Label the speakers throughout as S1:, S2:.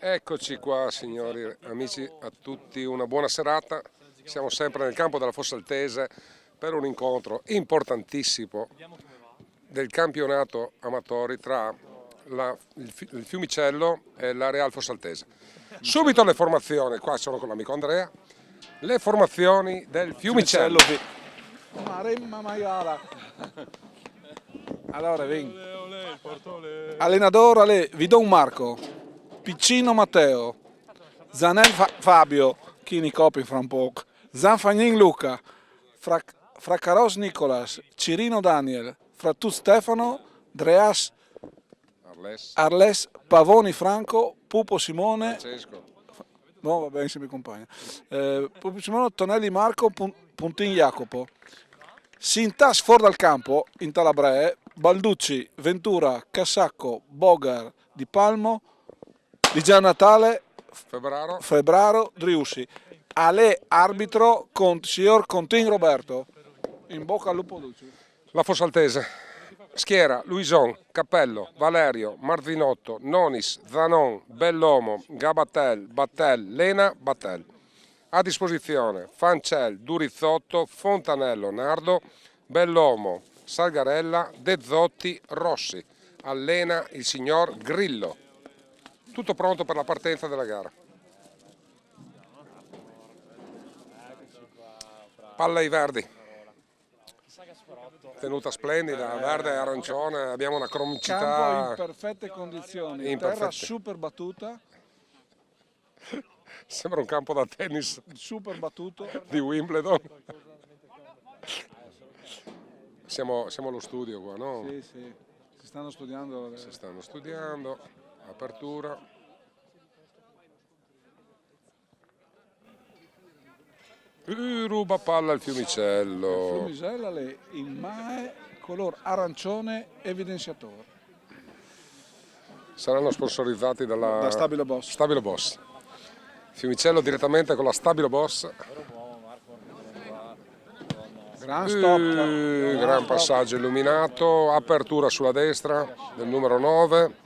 S1: Eccoci qua signori, amici a tutti, una buona serata. Siamo sempre nel campo della Fossaltese per un incontro importantissimo del campionato amatori tra il Fiumicello e la Real Fossaltese. Subito le formazioni, qua sono con l'amico Andrea, le formazioni del Fiumicello.
S2: Maremma maiala. Allora, ven. Allenatore, vi do un marco. Piccino Matteo, Zanel Fabio, Chini Copi fra un po', Zanfagnin Luca, Fraccaros Nicolas, Cirino Daniel, Frattu Stefano, Dreas Arles, Pavoni Franco, Pupo Simone,
S1: Francesco.
S2: no va bene se mi compagna, Pupo Simone, Tonelli Marco, Puntin Jacopo, Sintas fuori dal campo, in Talabre, Balducci, Ventura, Cassacco, Bogar, Di Palmo, Di Gian Natale, Febraro, Driussi. Ale arbitro con signor Contin Roberto. In bocca al lupo Ducci.
S1: La Fossaltese. Schiera, Luison, Cappello, Valerio, Marzinotto, Nonis, Zanon, Bellomo, Gabatel, Battel, Lena, Battel. A disposizione Fancel, Durizzotto, Fontanello, Nardo, Bellomo, Salgarella, De Zotti, Rossi. Allena il signor Grillo. Tutto pronto per la partenza della gara. Palla ai verdi. Tenuta splendida, verde e arancione, abbiamo una cromicità.
S2: Campo in perfette condizioni, terra super battuta.
S1: Sembra un campo da tennis
S2: super battuto
S1: di Wimbledon. Siamo allo studio qua, no?
S2: Sì, sì, si stanno studiando.
S1: Si stanno studiando, apertura. Ruba palla al Fiumicello.
S2: Il Fiumicello in Mae, color arancione evidenziatore.
S1: Saranno sponsorizzati da
S2: Stabilo Boss.
S1: Stabilo Boss. Fiumicello direttamente con la Stabilo Boss.
S2: Gran stop.
S1: Gran passaggio illuminato, apertura sulla destra del numero 9,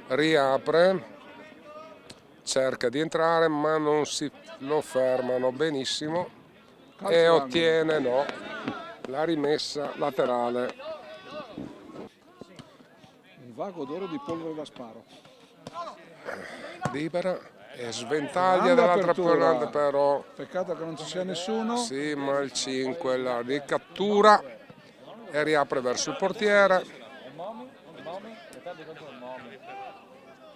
S1: riapre, cerca di entrare ma non lo fermano benissimo e ottiene la rimessa laterale.
S2: Un vago odore di polvere da sparo.
S1: Libera. E sventaglia dall'altra parte però.
S2: Peccato che non ci sia nessuno.
S1: Sì, ma il 5 la ricattura e riapre verso il portiere.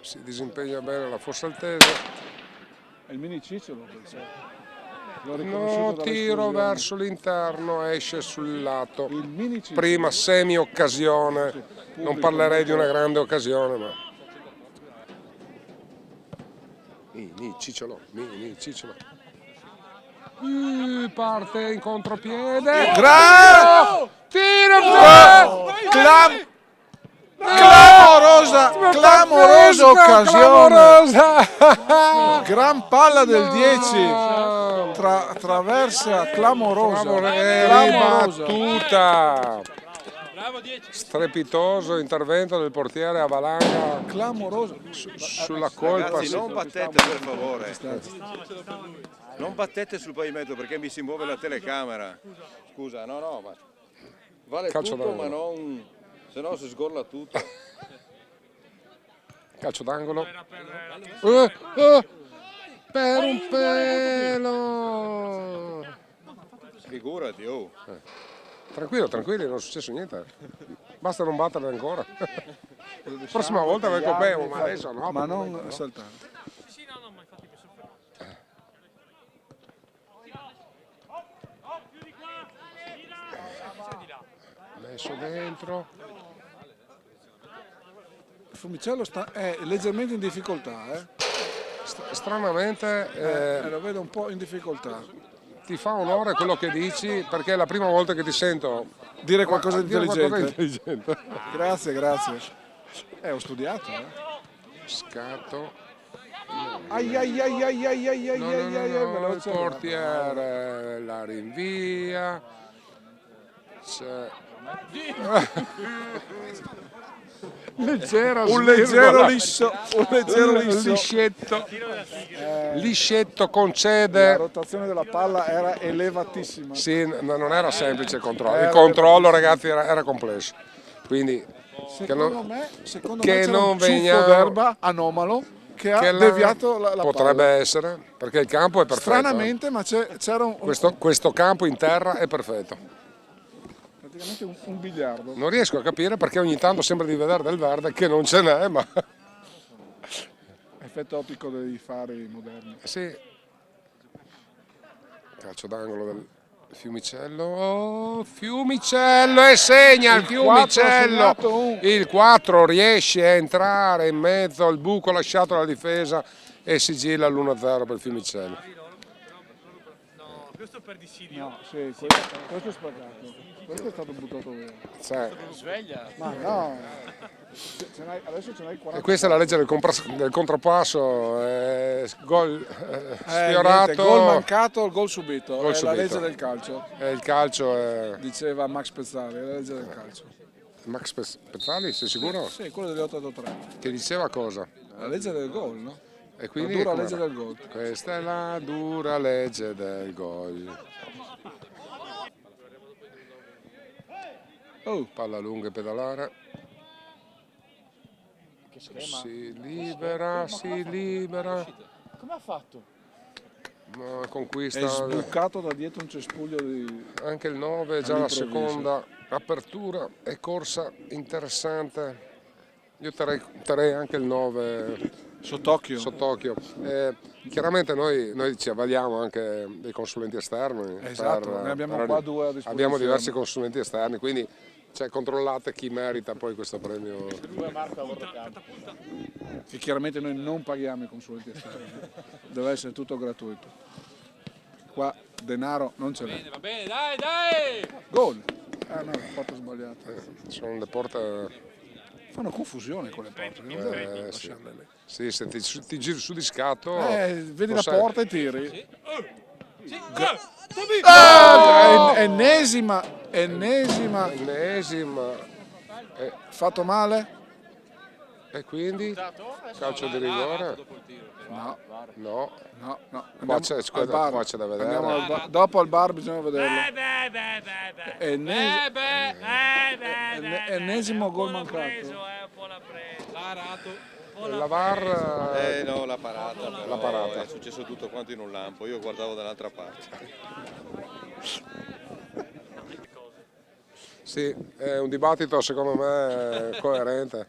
S1: Si disimpegna bene la Fossaltese.
S2: È il mini Cicciolo.
S1: No, tiro verso l'interno, esce sul lato. Prima semi-occasione. Non parlerei di una grande occasione, ma. Cicciolo. Parte in contropiede. Tiro!
S2: Clamorosa occasione. Gran palla del 10. Traversa clamorosa.
S1: Battuta. Strepitoso intervento del portiere Avalanga.
S2: Clamoroso.
S1: Sulla colpa.
S3: Ragazzi, non battete per favore. Non battete sul pavimento perché mi si muove la telecamera. Scusa, no, ma vale
S1: Calcio
S3: tutto,
S1: d'angolo.
S3: ma non, se no si sgorla tutto.
S1: Calcio d'angolo. Per un pelo.
S3: Figurati, oh.
S1: Tranquilli, non è successo niente. Basta non battere ancora. Prossima volta ve copriamo, ma adesso no.
S2: Ma non saltare.
S1: Messo dentro.
S2: Il Fiumicello è leggermente in difficoltà.
S1: Stranamente
S2: Lo vedo un po' in difficoltà.
S1: ti fa onore quello che dici perché è la prima volta che ti sento
S2: dire qualcosa di
S1: intelligente.
S2: Grazie. Ho studiato.
S1: Scatto.
S2: Il
S1: portiere la rinvia. Leggera
S2: un leggero
S1: svirgola.
S2: lisso, un leggero lisso.
S1: Liscietto. Liscietto
S2: La
S1: concede.
S2: rotazione della palla era elevatissima.
S1: Sì, non era semplice il controllo. Il
S2: Era
S1: controllo, ragazzi, era complesso. Quindi
S2: Secondo me
S1: che
S2: c'era
S1: non
S2: un ciuffo
S1: veniamo-
S2: d'erba anomalo che ha
S1: che
S2: deviato la
S1: potrebbe
S2: palla.
S1: essere, perché il campo è perfetto.
S2: Stranamente, ma c'era
S1: Questo campo in terra è perfetto.
S2: praticamente un biliardo.
S1: Non riesco a capire perché ogni tanto sembra di vedere del verde che non ce n'è, ma
S2: Effetto ottico dei fari moderni.
S1: sì. Calcio d'angolo del Fiumicello. Oh, Fiumicello e segna il
S2: Il 4 ha
S1: Fiumicello.
S2: segnato un-
S1: Il 4 riesce a entrare in mezzo al buco lasciato dalla difesa e sigilla l'1-0 per il Fiumicello.
S4: Questo per dissidio.
S2: No, sì, questo è sprecato. Questo è stato buttato via.
S1: Cioè,
S2: Ma no, adesso ce n'hai
S1: e
S2: 40.
S1: questa è la legge del contrappasso, gol sfiorato.
S2: Niente, gol mancato, il gol subito.
S1: Gol
S2: è
S1: subito.
S2: la legge del calcio,
S1: Il calcio è
S2: diceva Max Pezzali, è la legge del calcio.
S1: Max Pezzali, sei sicuro?
S2: Sì, quello dell'883.
S1: Che diceva cosa?
S2: La legge del gol, no?
S1: E quindi
S2: La dura
S1: com'era?
S2: legge del gol.
S1: Questa è la dura legge del gol.
S2: Oh,
S1: Palla lunga e pedalare. Si libera, si libera.
S4: Come ha fatto?
S1: Ma
S2: è
S1: conquista
S2: sbucato da dietro un cespuglio di...
S1: anche il 9, già la
S2: All'improvviso.
S1: seconda apertura e corsa interessante. Io terrei anche il 9
S2: Sott'occhio.
S1: sott'occhio. Chiaramente noi ci avvaliamo anche dei consulenti esterni.
S2: Esatto, ne abbiamo qua due a disposizione.
S1: Abbiamo diversi consulenti esterni, quindi controllate chi merita poi questo premio.
S2: E chiaramente noi non paghiamo i consulenti esterni. Deve essere tutto gratuito. Qua denaro non ce n'è.
S4: Va bene, dai!
S2: Gol! Ah no, fatto sbagliato.
S1: Sono le porte.
S2: Fanno confusione con le porte. Non devi
S1: Sì.
S2: lasciarle lì.
S1: Sì, se ti giri su di scatto.
S2: Vedi
S1: lo
S2: la
S1: sai.
S2: porta e tiri.
S4: Toby!
S2: Ennesima.
S1: Ennesima.
S2: Fatto male?
S1: E quindi calcio di rigore?
S2: No,
S1: No.
S2: no.
S1: Qua c'è
S2: al bar.
S1: qua c'è da vedere.
S2: Andiamo al bar. Dopo al bar bisogna vederlo. Ennesimo gol mancato.
S1: La VAR
S3: No, la parata, però
S1: La parata.
S3: è successo tutto quanto in un lampo, io guardavo dall'altra parte.
S1: sì, è un dibattito secondo me coerente.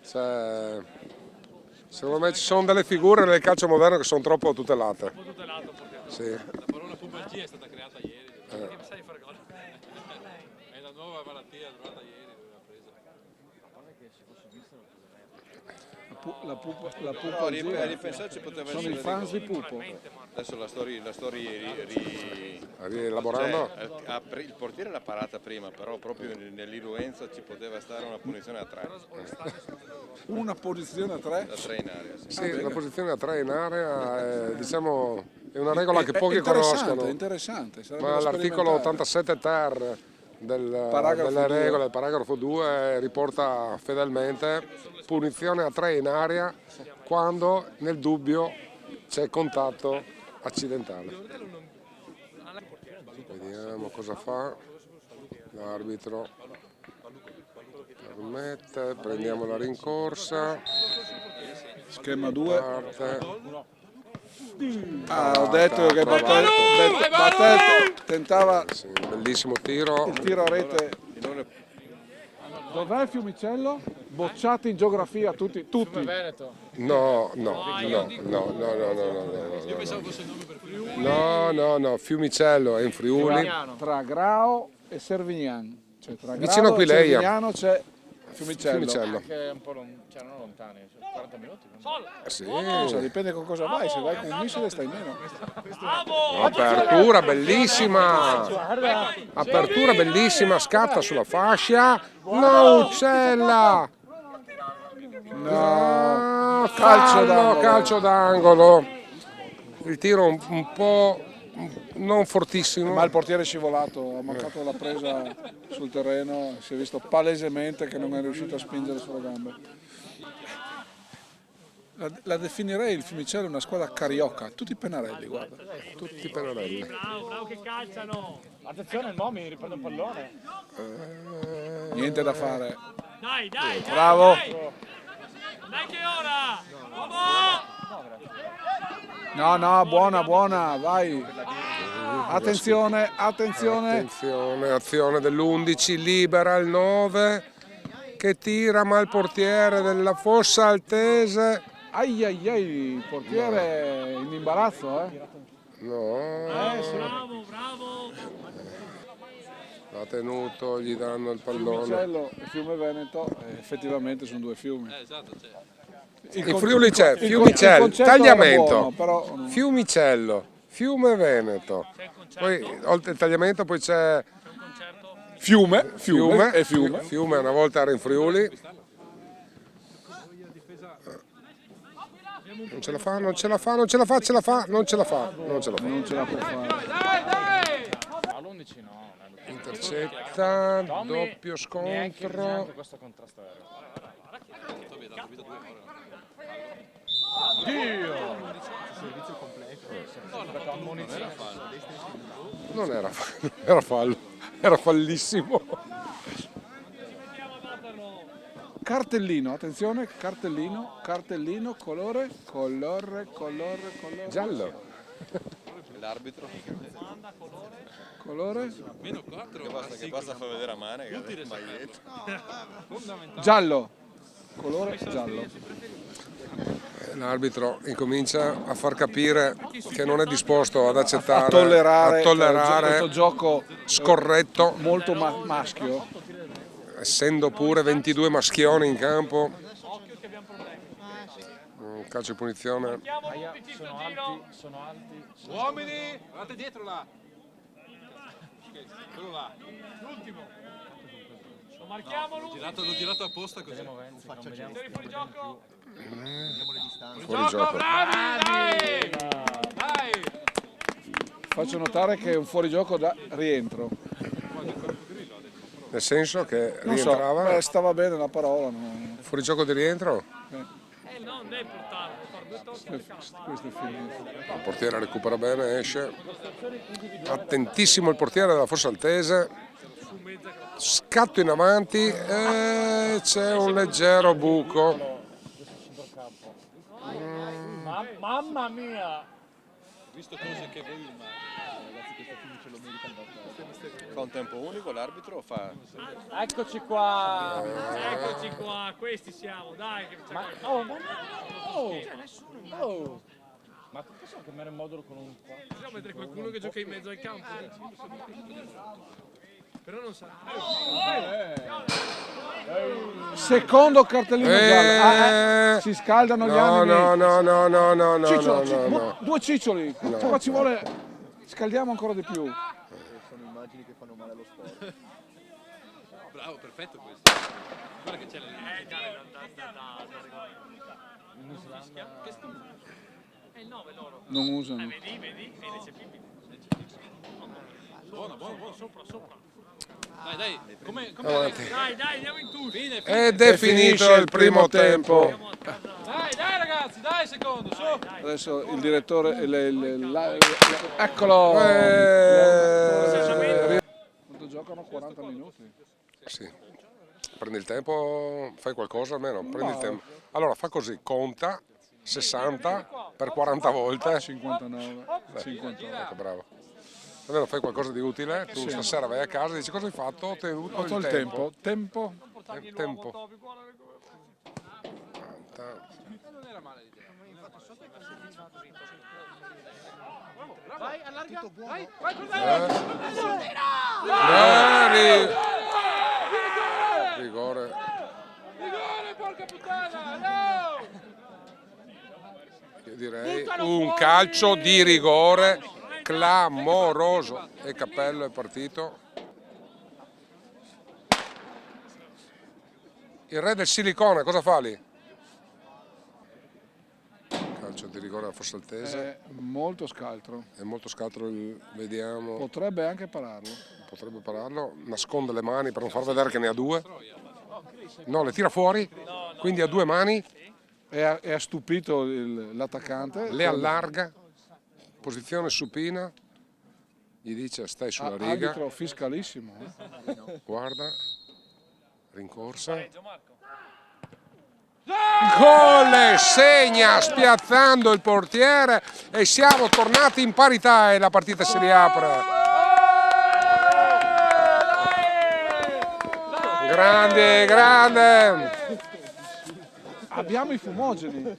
S1: Secondo me ci sono delle figure nel calcio moderno che sono troppo tutelate. Sì.
S4: La parola pubalgia è stata creata ieri. Perché sai fare gol? È la nuova malattia trovata ieri.
S2: La pupa
S3: Però a ripensarci poteva
S2: sono
S3: essere
S2: i fans di Pupo.
S3: Adesso la sto
S1: Rielaborando?
S3: il portiere l'ha parata prima, però proprio nell'irruenza ci poteva stare una punizione a 3,
S2: Una posizione a 3.
S3: da 3 in area. Sì.
S1: Sì, la posizione a 3 in area è una regola che pochi conoscono.
S2: Interessante. Sarebbe
S1: Ma
S2: da
S1: l'articolo
S2: sperimentare.
S1: 87 ter
S2: Paragrafo
S1: delle
S2: 2.
S1: regole, il paragrafo 2, riporta fedelmente punizione a 3 in area quando nel dubbio c'è contatto accidentale. Vediamo cosa fa l'arbitro. Permette, prendiamo la rincorsa.
S2: Schema 2.
S1: Parte.
S2: Ho detto che Battel tentava
S1: Sì, bellissimo tiro.
S2: il tiro a rete. Dov'è il Fiumicello? Bocciati in geografia tutti.
S1: No. No, Fiumicello è in Friuli.
S2: Tra Grao e Servignan. Cioè tra
S1: Vicino
S2: Grao
S1: a
S2: e
S1: Aquileia.
S2: Servignano c'è Fiumicello.
S1: Fiumicello.
S4: Che è un po' c'erano lontani, 40 minuti.
S1: Sì.
S2: Cioè, dipende con cosa vai, se vai con un missile stai meno.
S1: Apertura bellissima. Apertura bellissima, scatta sulla fascia. No, Uccella. No,
S2: calcio d'angolo.
S1: calcio d'angolo. Il tiro un po' non fortissimo.
S2: Ma il portiere è scivolato, ha mancato la presa sul terreno, si è visto palesemente che non è riuscito a spingere sulle gambe. La definirei il Fiumicello una squadra carioca, tutti pennarelli, guarda.
S1: Tutti pennarelli.
S5: Bravo che calciano.
S6: Attenzione, il Momi riprende un pallone.
S2: Niente da fare.
S5: Dai, dai,
S2: Bravo.
S5: dai. Dai che ora.
S2: No, buona, vai. Attenzione.
S1: Attenzione, azione dell'11, libera il 9 che tira, ma il portiere della Fossa Altese.
S2: Ai, il portiere è in imbarazzo,
S1: No,
S5: Bravo.
S1: l'ha tenuto, gli danno il pallone.
S2: Fiumicello e Fiume Veneto effettivamente sono due fiumi.
S4: Esatto, cioè.
S1: In Friuli c'è
S2: il
S1: Fiumicello,
S2: concetto era
S1: tagliamento,
S2: buono, però
S1: Fiumicello, Fiume Veneto. Poi oltre il tagliamento poi c'è
S2: Fiume.
S1: Fiume una volta era in Friuli. Non ce la fa.
S2: Non ce la può fare.
S6: All'11 no.
S1: Intercetta, doppio
S6: Neanche
S1: scontro.
S6: questo contrasto aereo.
S1: Non era fallo, era fallissimo.
S2: Cartellino, attenzione, cartellino, colore.
S1: Giallo.
S3: L'arbitro
S2: Colore.
S4: Meno 4.
S3: che basta far vedere a mane, maglietta.
S2: Giallo. Colore giallo.
S1: L'arbitro incomincia a far capire che non è disposto ad accettare,
S2: A tollerare
S1: tollerare
S2: questo gioco
S1: scorretto,
S2: molto maschio.
S1: essendo pure 22 maschioni in campo. Calcio di punizione.
S6: Sono alti.
S4: Uomini, guardate dietro là. Quello là.
S5: L'ultimo. Lo marchiamo l'ultimo.
S4: L'ho girato apposta così.
S5: Fuori gioco.
S1: Fuori gioco.
S5: Bravi, dai.
S2: Faccio notare che è un fuorigioco da rientro.
S1: Nel senso che
S2: Non so,
S1: rientrava.
S2: stava bene la parola. No.
S1: Fuori gioco di rientro.
S5: Non devi portarlo.
S2: Questo è finito.
S1: Il portiere recupera bene, esce. Attentissimo il portiere della Fossa Altese. Scatto in avanti e c'è un leggero buco.
S6: Mamma mia!
S4: Visto cose che voi
S3: Fa un tempo unico l'arbitro o fa?
S6: Eccoci qua!
S5: Eccoci qua, questi siamo, dai. Che
S6: Ma possiamo cambiare il modulo con un qua?
S5: possiamo vedere qualcuno che gioca in mezzo al campo. Però non sa.
S2: Secondo cartellino giallo. Si scaldano gli animi.
S1: No.
S2: Cicciolo, due ciccioli. Qua ci vuole. Scaldiamo ancora di più.
S4: bravo, perfetto questo. Guarda che c'è la
S5: È il 9 loro.
S2: Non usano.
S5: Vedi, recepibile.
S4: buona, sopra. Dai, come
S1: Avanti.
S5: Dai, andiamo in tutti.
S4: fine.
S1: Ed è finito il primo tempo.
S4: Dai ragazzi, dai secondo, su.
S2: Adesso il direttore, eccolo! Quanto giocano? 40 minuti.
S1: Sì. Prendi il tempo, fai qualcosa almeno, prendi il tempo. Allora fa così, conta 60 per 40 volte.
S2: 59, 58.
S1: Ecco, bravo. Almeno fai qualcosa di utile, tu stasera vai a casa e dici cosa hai fatto? Ho tenuto il tempo.
S2: Tempo.
S1: Tempo.
S4: Vai, allarga. Vai,
S1: Rigore.
S4: Rigore, porca puttana, no!
S1: Io direi un calcio di rigore clamoroso. E Cappello è partito. Il re del silicone, cosa fa lì? calcio di rigore a Fossaltese.
S2: È molto scaltro,
S1: È molto scaltro, vediamo.
S2: potrebbe anche pararlo.
S1: Potrebbe pararlo, nasconde le mani per non far vedere che ne ha due. No, le tira fuori, quindi ha due mani,
S2: Ha stupito l'attaccante.
S1: le allarga, posizione supina, gli dice stai sulla riga,
S2: Arbitro fiscalissimo.
S1: guarda, rincorsa.
S5: Marco.
S1: Gol, segna spiazzando il portiere e siamo tornati in parità e la partita si riapre. Grande, grande!
S2: Abbiamo i fumogeni.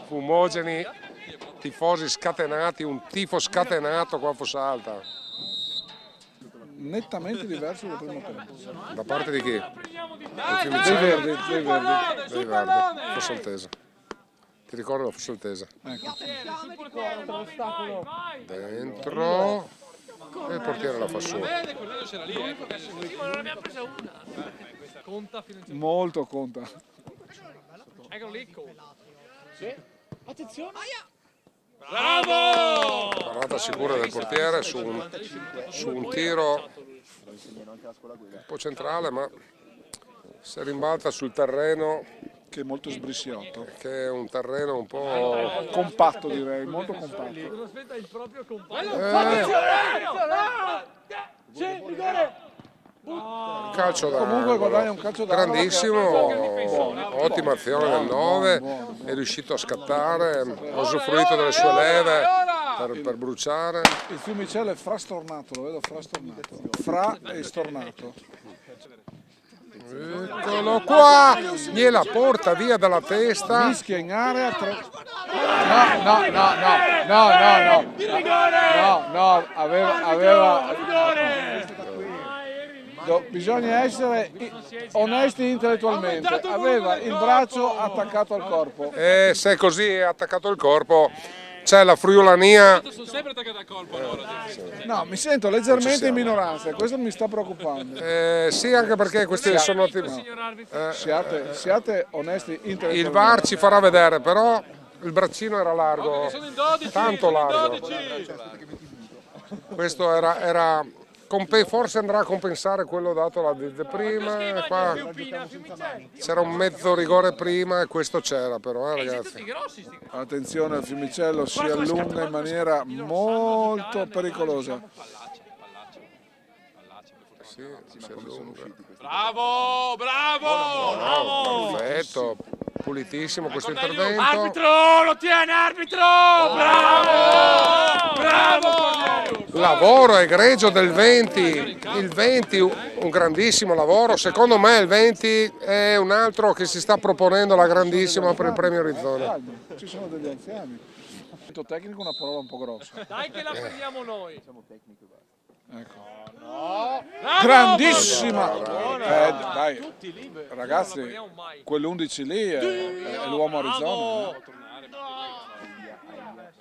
S1: Fumogeni, tifosi scatenati, un tifo scatenato qua a Fossalta.
S2: Nettamente diverso dal primo tempo.
S1: Da parte di chi? Del
S2: Dei
S1: Fiumicello?
S2: Verdi, dei Verdi.
S1: Dei Verdi, Fossaltese. Ti ricordo la Fossaltese?
S2: Ecco.
S1: Dentro e il portiere la fa su.
S4: Vede, Cornelio c'era lì,
S5: Sì, ma non ne abbiamo presa una.
S4: Conta fino in
S2: Molto conta.
S5: Eccolo lì, conta.
S6: Attenzione!
S5: Bravo!
S1: Parata sicura del portiere su un tiro un po' centrale, ma si rimbalza sul terreno
S2: Che è molto sbrissiotto.
S1: che è un terreno un po'.
S2: Compatto direi, molto compatto.
S5: Non aspetta il proprio compagno.
S6: Sì, rigore!
S1: Calcio
S2: Comunque guadagna un calcio d'angolo
S1: grandissimo, ottima azione del 9, è riuscito a scattare, ha usufruito delle sue leve per bruciare.
S2: Il Fiumicello è frastornato, lo vedo frastornato. Fra e stornato.
S1: Eccolo qua, gliela porta via dalla testa.
S2: Mischia in area. No, aveva. Bisogna essere onesti intellettualmente. Aveva il braccio attaccato al corpo.
S1: E se è così è attaccato il corpo, c'è la friulania.
S4: sono sempre attaccati al corpo allora.
S2: No, mi sento leggermente in minoranza e questo mi sta preoccupando.
S1: Sì, anche perché questi sono
S5: Signor arbitro.
S2: Siate onesti intellettualmente.
S1: il VAR ci farà vedere, però il braccino era largo,
S4: Sono in 12,
S1: tanto
S4: sono in
S1: largo.
S4: 12.
S1: Questo era forse andrà a compensare quello dato la Dizze prima. Qua c'era un mezzo rigore prima e questo c'era però, ragazzi.
S5: Tutti grossi sti
S2: Attenzione, il Fiumicello si allunga in maniera molto pericolosa.
S1: Sì, si allunga.
S4: Bravo, bravo!
S1: Perfetto, pulitissimo questo intervento.
S5: Arbitro, lo tiene arbitro! Bravo! Bravo Cornelio!
S1: Lavoro egregio del 20, il 20 un grandissimo lavoro, secondo me il 20 è un altro che si sta proponendo la grandissima per il premio Rizzone.
S2: Ci sono degli anziani. Il tecnico è una parola un po' grossa.
S5: Dai che la prendiamo noi!
S2: Ecco.
S5: Bravo!
S2: Grandissima! Dai, ragazzi, quell'11 lì è l'uomo Arizona.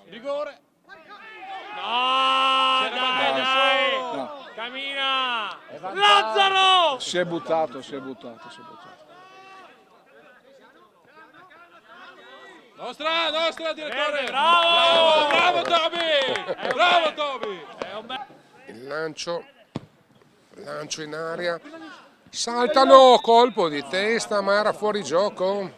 S6: Rigore!
S5: No! Dai!
S2: No,
S5: Cammina! Lazzaro!
S2: si è buttato.
S4: Nostra, direttore!
S5: Bravo!
S4: Bravo Toby! Bravo Toby!
S1: Il lancio in aria, saltano, colpo di testa ma era fuori gioco.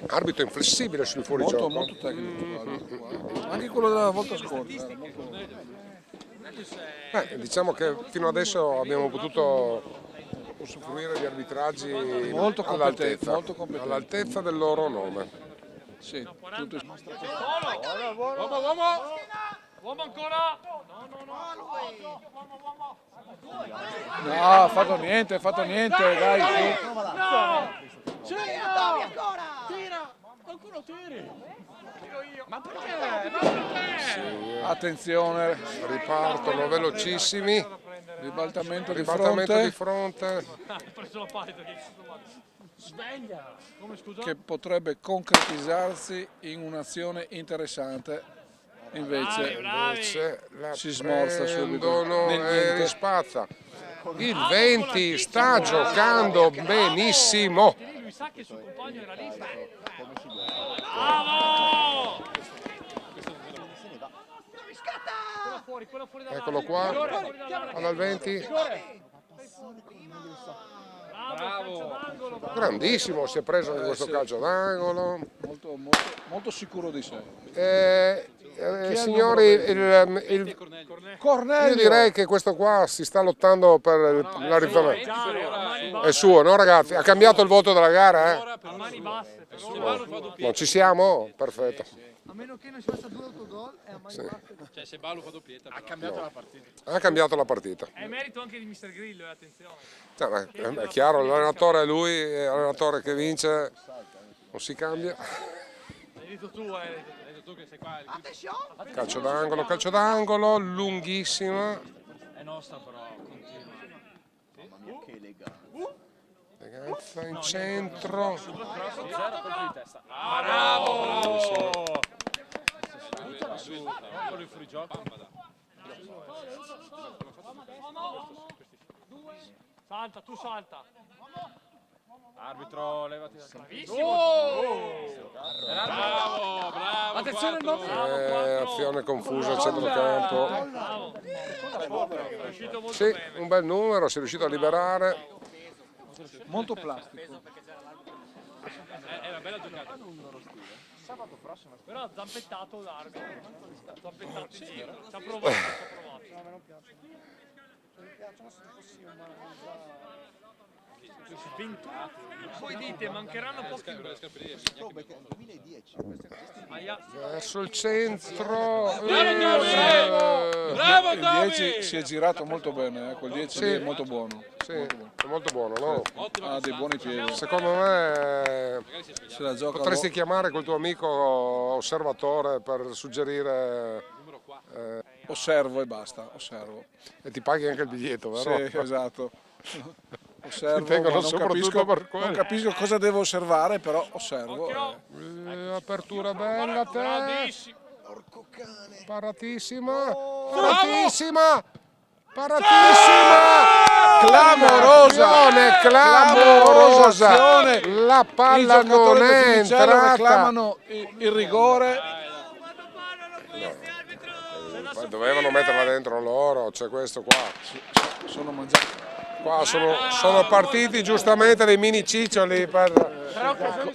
S1: Arbitro inflessibile sul fuorigioco.
S2: Molto tecnico. Anche quello della volta scorsa.
S1: Diciamo che fino adesso abbiamo potuto usufruire di arbitraggi
S2: Molto competenti,
S1: all'altezza,
S2: molto competenti.
S1: all'altezza del loro nome.
S2: Sì, tutto.
S5: Uomo ancora!
S2: No, ha fatto niente, dai. Sì.
S6: Tira! Qualcuno tiri!
S5: Ma perché?
S2: Attenzione,
S1: Ripartono velocissimi,
S2: ribaltamento di
S1: ribaltamento di
S2: fronte
S5: Ha preso la palla perché sveglia! Come scusa?
S2: che potrebbe concretizzarsi in un'azione interessante. Invece
S1: invece la
S2: si smorza subito.
S1: prendono
S2: Nel
S1: e
S2: niente.
S1: rispazza. Il 20 sta giocando benissimo.
S5: sa che il suo compagno era lì.
S6: Come si deve.
S5: Bravo! Quella fuori dall'area.
S1: Eccolo qua, palla al 20.
S5: Bravo! D'angolo, bravo.
S1: Grandissimo, si è preso in questo calcio d'angolo.
S2: Molto sicuro di sé.
S1: Signori,
S2: Cornelio!
S1: io direi che questo qua si sta lottando per la ritornata. È suo, no ragazzi? Ha cambiato il voto della gara, eh?
S5: A mani basse, però.
S1: Non ci siamo? Perfetto.
S7: A meno che non ci faccia 2 autogol e a mani basse.
S4: Cioè se Balu fa doppietta.
S6: Ha cambiato la partita.
S1: Ha cambiato la partita.
S5: È merito anche di Mister Grillo, attenzione.
S1: Cioè, ma è chiaro, l'allenatore è lui, è l'allenatore che vince, non si cambia.
S5: Hai detto tu,
S4: Hai detto tu che sei qua.
S1: Calcio d'angolo, lunghissima.
S6: È nostra però, continua.
S3: Mamma mia, che elegante.
S1: Eleganza in centro.
S6: Zero colpo di testa.
S4: Bravo!
S6: Con il fuorigioco.
S5: salta, tu salta.
S6: Arbitro, levati da qua.
S5: Bravissimo.
S4: Bravo, bravo.
S5: Attenzione,
S1: Azione confusa al centrocampo.
S5: Bravo. È uscito molto
S1: Sì,
S5: bene.
S1: un bel numero, si è riuscito a liberare.
S2: Molto plastico.
S4: È una bella giocata.
S5: Però zampettato largo. Zampettato in giro. Ci ha provato, Poi dite, mancheranno pochi.
S1: Verso il centro.
S4: Bravo
S2: Il
S4: Tommy!
S2: 10 si è girato molto bene, quel 10 lì è molto buono.
S1: Sì, è molto buono, no?
S2: Ha dei buoni piedi.
S1: Secondo me
S2: Se la gioca
S1: potresti chiamare quel tuo amico osservatore per suggerire
S2: osservo e basta, osservo.
S1: e ti paghi anche il biglietto, vero?
S2: Sì, esatto. Osservo,
S1: tengono
S2: ma non
S1: soprattutto per quello.
S2: non capisco cosa devo osservare, però osservo.
S1: Apertura bella, te.
S5: Bravissimo.
S1: Paratissima. Paratissima. Paratissima.
S2: Clamorosa!
S1: Clamorosa.
S2: azione.
S1: La
S2: I
S1: palla non
S2: giocatori del
S1: è
S2: Fiumicello
S1: entrata.
S2: reclamano il rigore.
S1: Dovevano metterla dentro loro, c'è questo qua.
S2: Sono mangiati.
S1: Qua sono partiti giustamente dei mini ciccioli per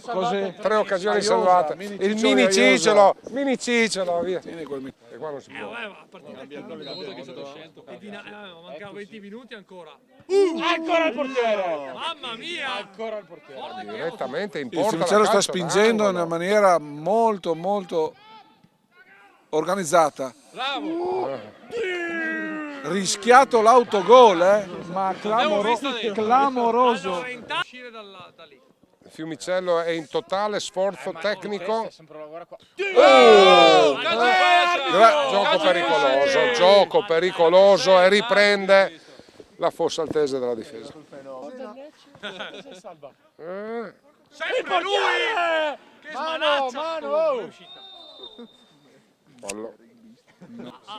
S2: Così.
S1: 3 occasioni
S2: Aiosa,
S1: salvate.
S2: mini
S1: Il
S2: cicciolo
S1: mini cicciolo, via.
S2: Tieni quel
S1: E qua non si può.
S5: A partire che è stato scelto. Mancavano 20 minuti ancora.
S6: Ancora il portiere!
S5: Mamma mia!
S6: Ancora il portiere.
S1: Direttamente in
S2: Il
S1: porta.
S2: Fiumicello
S1: da
S2: sta
S1: calcio
S2: spingendo in
S1: d'angolo.
S2: una maniera molto organizzata.
S4: Bravo!
S2: Rischiato l'autogol, ma clamoroso.
S5: Allora, intanto uscire da lì.
S1: Fiumicello è in totale sforzo tecnico.
S6: Sempre lavora qua.
S1: Gioco pericoloso e riprende la fossa altese della difesa.
S5: Sempre lui! Che smanaccia! È uscita.
S1: Fallo.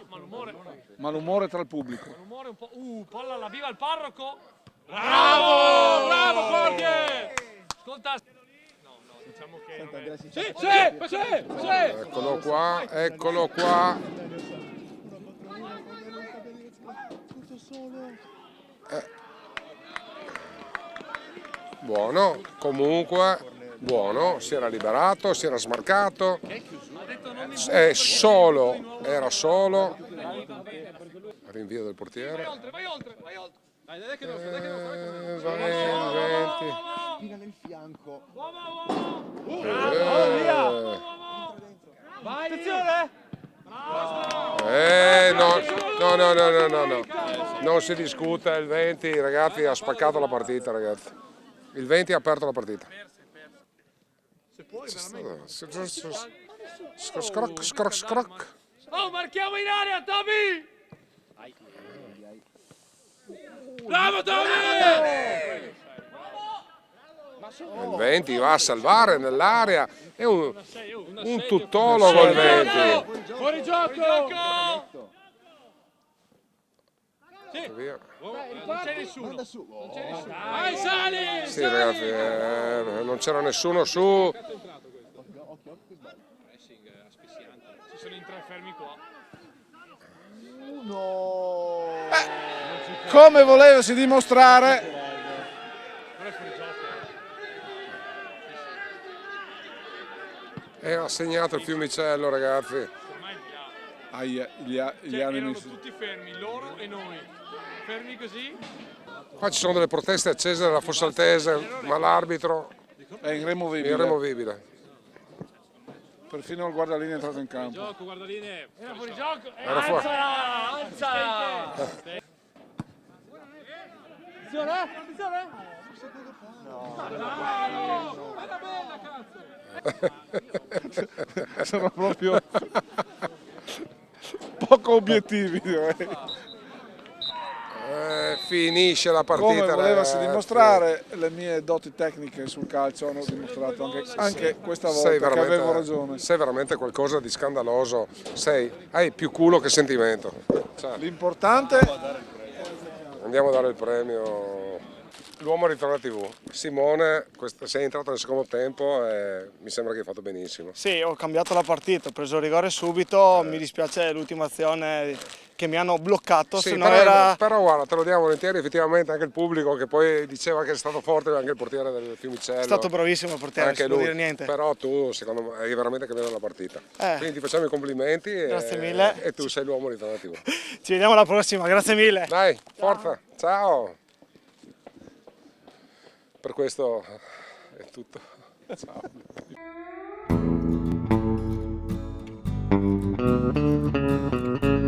S5: Malumore.
S2: Malumore tra il pubblico.
S5: Malumore un po'. Palla alla viva il parroco.
S4: Bravo! Bravo Jorge!
S5: Ascolta. No, diciamo che.
S4: Sì!
S1: Eccolo qua, eccolo qua. Buono, comunque, buono, si era liberato, si era smarcato. Era solo. Rinvio del portiere.
S5: Vai oltre.
S4: Dai che nostro, dai che nostro.
S1: Va bene, 20.
S7: Tira nel fianco.
S6: Vai! Attenzione!
S1: No. Non si discute, il 20 ragazzi ha spaccato la partita, ragazzi. Il 20 ha aperto la partita.
S5: Se puoi, veramente.
S1: Scroc.
S5: Oh, marchiamo in area, Tommy!
S4: Bravo Tommy!
S1: Il 20 va a salvare nell'area. È un tuttologo il 20.
S4: Fuori gioco!
S5: Sì.
S1: Via.
S5: Non c'è nessuno.
S7: Manda su.
S5: Non c'è nessuno. Vai, sali!
S1: Sì ragazzi, non c'era nessuno su.
S5: Pressing asfissiante. Ci sono in 3 fermi qua.
S7: No.
S2: Come volevasi dimostrare,
S5: Però è fuori gioco.
S1: E ha segnato il Fiumicello ragazzi.
S5: Ormai è di là.
S2: gli
S5: Cioè,
S2: anni
S5: erano tutti fermi, loro e noi. Fermi così.
S1: Qua ci sono delle proteste accese dalla Fossaltese, ma l'arbitro
S2: è
S1: è
S2: irremovibile.
S1: irremovibile.
S2: Perfino il guardalinea è entrato in campo.
S5: Gioco, guardaline. Era fuori gioco.
S1: Era fuori.
S5: Alza!
S2: Sono proprio poco obiettivi, direi.
S1: Finisce la partita.
S2: Come volevasi
S1: ragazzi.
S2: dimostrare, le mie doti tecniche sul calcio hanno dimostrato anche questa volta che avevo ragione.
S1: Sei veramente qualcosa di scandaloso. Hai più culo che sentimento. Cioè,
S2: L'importante,
S1: andiamo a dare il premio. L'uomo ritorna a TV. Simone, sei entrato nel secondo tempo e mi sembra che hai fatto benissimo.
S8: Sì, ho cambiato la partita, ho preso il rigore subito, mi dispiace l'ultima azione che mi hanno bloccato,
S1: Sì,
S8: se no
S1: però,
S8: era...
S1: però guarda, te lo diamo volentieri, effettivamente anche il pubblico che poi diceva che è stato forte, anche il portiere del Fiumicello.
S8: È stato bravissimo il portiere,
S1: Anche
S8: non si può
S1: lui,
S8: dire niente.
S1: però tu secondo me hai veramente cambiato la partita. Quindi ti facciamo i complimenti
S8: Grazie mille.
S1: E tu sei l'uomo ritorno a TV.
S8: Ci vediamo alla prossima, grazie mille.
S1: Dai, forza, ciao! Per questo è tutto. Ciao.